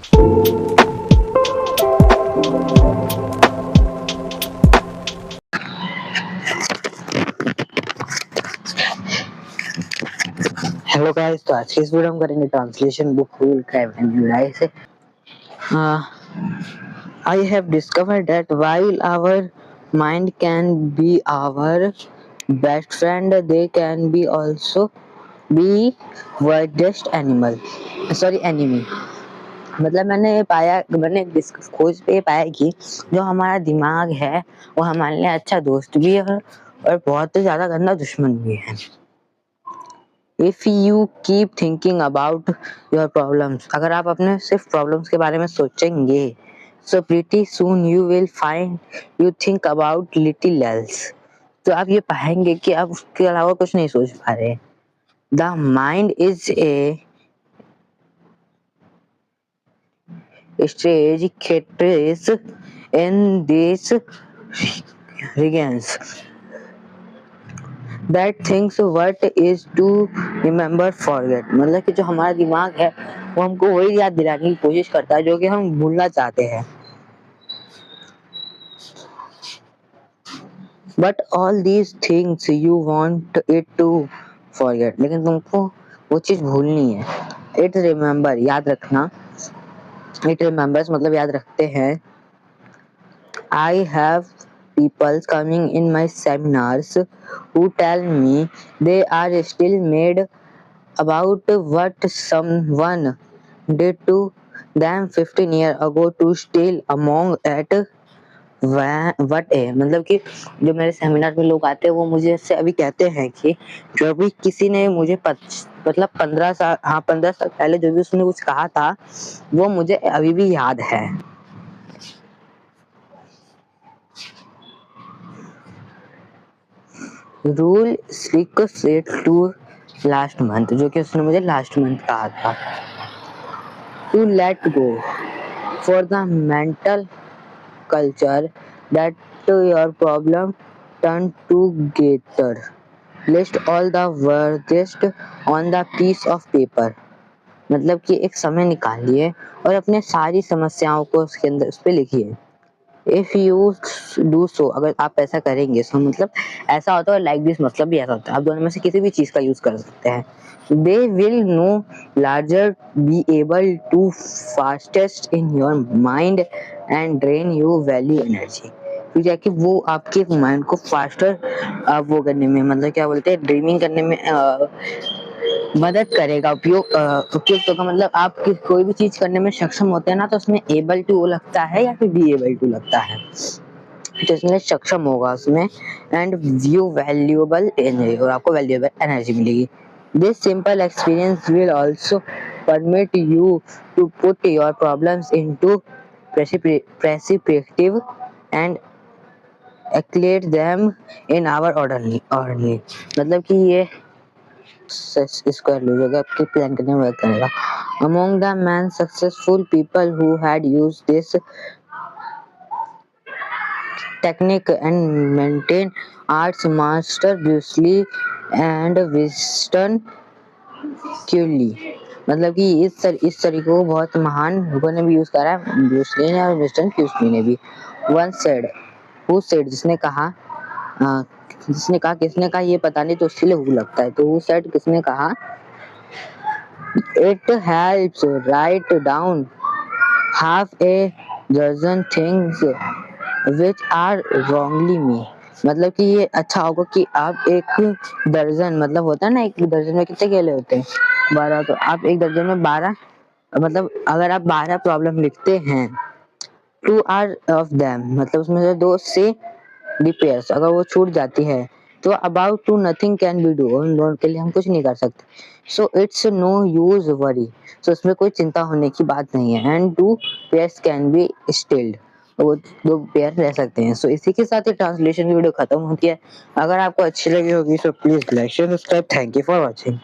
Hello guys, तो आज की इस वीडियो में करेंगे translation book wheel crime and यूनाई से। I have discovered that while our mind can be our best friend, they can be also be worst enemy। मतलब मैंने खोज पे पाया कि जो हमारा दिमाग है वो हमारे लिए अच्छा दोस्त भी है और बहुत ज्यादा गंदा दुश्मन भी है। If you keep thinking about your problems, अगर आप अपने सिर्फ प्रॉब्लम्स के बारे में सोचेंगे, so pretty soon you will find you think about little else। तो आप ये पाएंगे कि आप उसके अलावा कुछ नहीं सोच पा रहे। The mind is a strange creature in this regions that thinks what is to remember forget। मतलब कि जो हमारा दिमाग है वो हमको वही याद दिलाने की कोशिश करता है जो कि हम भूलना चाहते हैं। But all these things you want it to forget, लेकिन तुमको वो चीज भूलनी है। It remember, याद रखना। It remembers मतलब याद रखते हैं। I have people coming in my seminars who tell me they are still mad about what someone did to them 15 years ago to steal among at what a मतलब कि जो मेरे सेमिनार में लोग आते हैं वो मुझे से अभी कहते हैं कि जो भी किसी ने मुझे मतलब 15 साल पहले जो भी उसने कुछ कहा था वो मुझे अभी भी याद है। Rule stick set to last month, जो कि उसने मुझे लास्ट मंथ कहा था। To let go for the mental culture that your problem turn together, list all the worst on the piece of paper। मतलब कि एक समय निकालिए और अपने सारी समस्याओं को उसके अंदर उस पे लिखिए। इफ यू डू सो, अगर आप ऐसा करेंगे सो मतलब ऐसा होता है, लाइक दिस मतलब भी ऐसा होता है, आप दोनों में से किसी भी चीज का यूज कर सकते हैं। They will no larger be able to fastest in your mind and drain you value energy. क्योंकि कि वो आपके माइंड को फास्टर वो करने में, मतलब क्या बोलते हैं, ड्रीमिंग करने में मदद करेगा। उपयुक्त का मतलब आप कोई भी चीज करने में सक्षम होते हैं ना, तो उसमें एबल टू लगता है या फिर बी एबल टू लगता है, तो इसमें सक्षम होगा उसमें। एंड व्यू वैल्यूएबल एनर्जी, और आपको वैल्यूएबल एनर्जी मिलेगी। This simple experience will also permit you to put your problems into perspective and acclimate them in our orderly। मतलब कि ये स्क्वायर लीजिएगा, आपके प्लान करने में मदद करेगा। Among the man successful people who had used this technique and maintain arts master Bruce Lee and Winston Curly। मतलब कि इस तरीके को बहुत महान लोगों ने भी यूज करा है, ब्रूस ली ने और विंस्टन क्यूर्ली ने भी। वन सेड, हु सेड, जिसने कहा किसने कहा ये पता नहीं, तो उसके लिए हु लगता है, तो हु सेड किसने कहा। It helps write down half a dozen things which are wrongly me। मतलब कि ये अच्छा होगा कि आप एक दर्जन, मतलब होता है ना एक दर्जन में कितने केले होते हैं, 12, तो आप एक दर्जन में 12, मतलब अगर आप 12 प्रॉब्लम लिखते हैं, 2 आर ऑफ देम मतलब उसमें से 2 से रिपेयर्स अगर वो छूट जाती है, तो about to nothing can be do, उन दोनों के लिए हम कुछ नहीं कर सकते। So it's no use worry, सो इसमें कोई चिंता होने की बात नहीं है। And 2 pairs can be stilled, वो 2 पेयर रह सकते हैं। सो इसी के साथ ही ट्रांसलेशन की वीडियो खत्म होती है। अगर आपको अच्छी लगी होगी तो please like share subscribe. Thank you for watching.